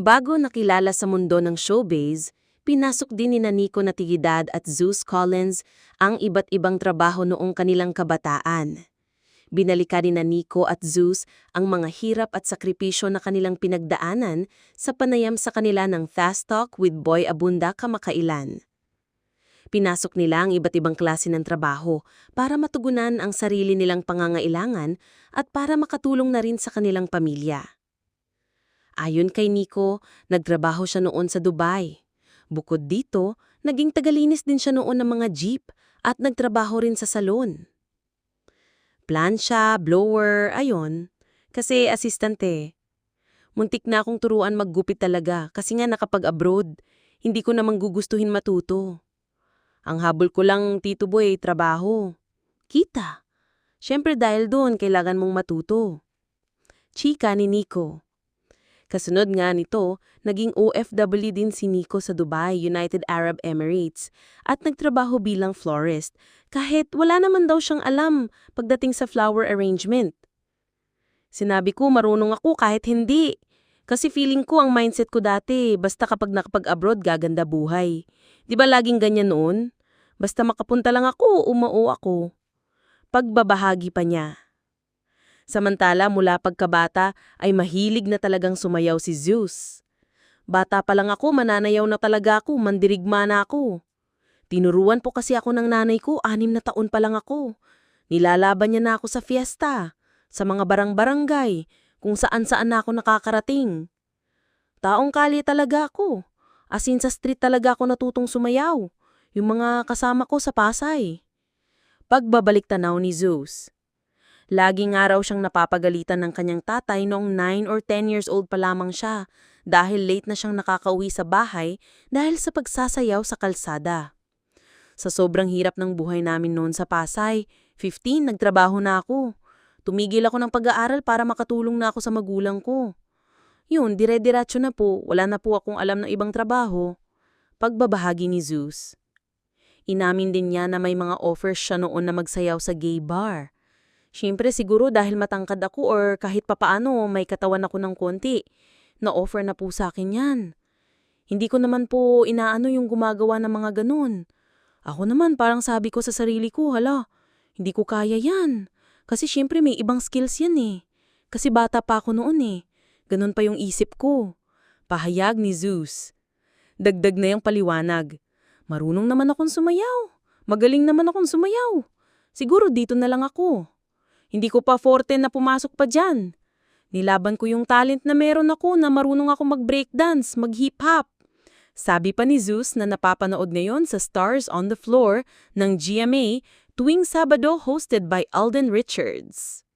Bago nakilala sa mundo ng showbiz, pinasok din ni Nico Natividad at Zeus Collins ang iba't ibang trabaho noong kanilang kabataan. Binalikan ni Nico at Zeus ang mga hirap at sakripisyo na kanilang pinagdaanan sa panayam sa kanila ng Fast Talk with Boy Abunda kamakailan. Pinasok nila ang iba't ibang klase ng trabaho para matugunan ang sarili nilang pangangailangan at para makatulong na rin sa kanilang pamilya. Ayon kay Nico, nagtrabaho siya noon sa Dubai. Bukod dito, naging tagalinis din siya noon ng mga jeep at nagtrabaho rin sa salon. Plansya, blower, ayon. Kasi assistante. Muntik na akong turuan maggupit talaga kasi nga nakapag-abroad. Hindi ko namang gugustuhin matuto. Ang habol ko lang, Tito Boy, trabaho. Kita. Siyempre dahil doon, kailangan mong matuto. Chika ni Nico. Kasunod nga nito, naging OFW din si Nico sa Dubai, United Arab Emirates, at nagtrabaho bilang florist, kahit wala naman daw siyang alam pagdating sa flower arrangement. Sinabi ko marunong ako kahit hindi, kasi feeling ko ang mindset ko dati, basta kapag nakapag-abroad gaganda buhay. Di ba laging ganyan noon? Basta makapunta lang ako, umao ako. Pagbabahagi pa niya. Samantala mula pagkabata ay mahilig na talagang sumayaw si Zeus. Bata pa lang ako, mananayaw na talaga ako, mandirigma na ako. Tinuruan po kasi ako ng nanay ko, 6 na taon pa lang ako. Nilalaban niya na ako sa fiesta, sa mga barang-barangay, kung saan-saan na ako nakakarating. Taong kalye talaga ako. As in sa street talaga ako natutong sumayaw. Yung mga kasama ko sa Pasay. Pagbabalik tanaw ni Zeus. Laging araw siyang napapagalitan ng kanyang tatay noong 9 or 10 years old pa lamang siya dahil late na siyang nakakauwi sa bahay dahil sa pagsasayaw sa kalsada. Sa sobrang hirap ng buhay namin noon sa Pasay, 15 nagtrabaho na ako. Tumigil ako ng pag-aaral para makatulong na ako sa magulang ko. Yun, dire-diretso na po, wala na po akong alam ng ibang trabaho. Pagbabahagi ni Zeus. Inamin din niya na may mga offers siya noon na magsayaw sa gay bar. Siyempre siguro dahil matangkad ako or kahit papaano may katawan ako ng konti, na-offer na po sa akin yan. Hindi ko naman po inaano yung gumagawa ng mga ganun. Ako naman parang sabi ko sa sarili ko, hala, hindi ko kaya yan. Kasi siyempre may ibang skills yan eh. Kasi bata pa ako noon eh. Ganun pa yung isip ko. Pahayag ni Zeus. Dagdag na yung paliwanag. Marunong naman akong sumayaw. Magaling naman akong sumayaw. Siguro dito na lang ako. Hindi ko pa forte na pumasok pa dyan. Nilaban ko yung talent na meron ako na marunong ako mag-breakdance, mag-hip-hop. Sabi pa ni Zeus na napapanood ngayon sa Stars on the Floor ng GMA tuwing Sabado hosted by Alden Richards.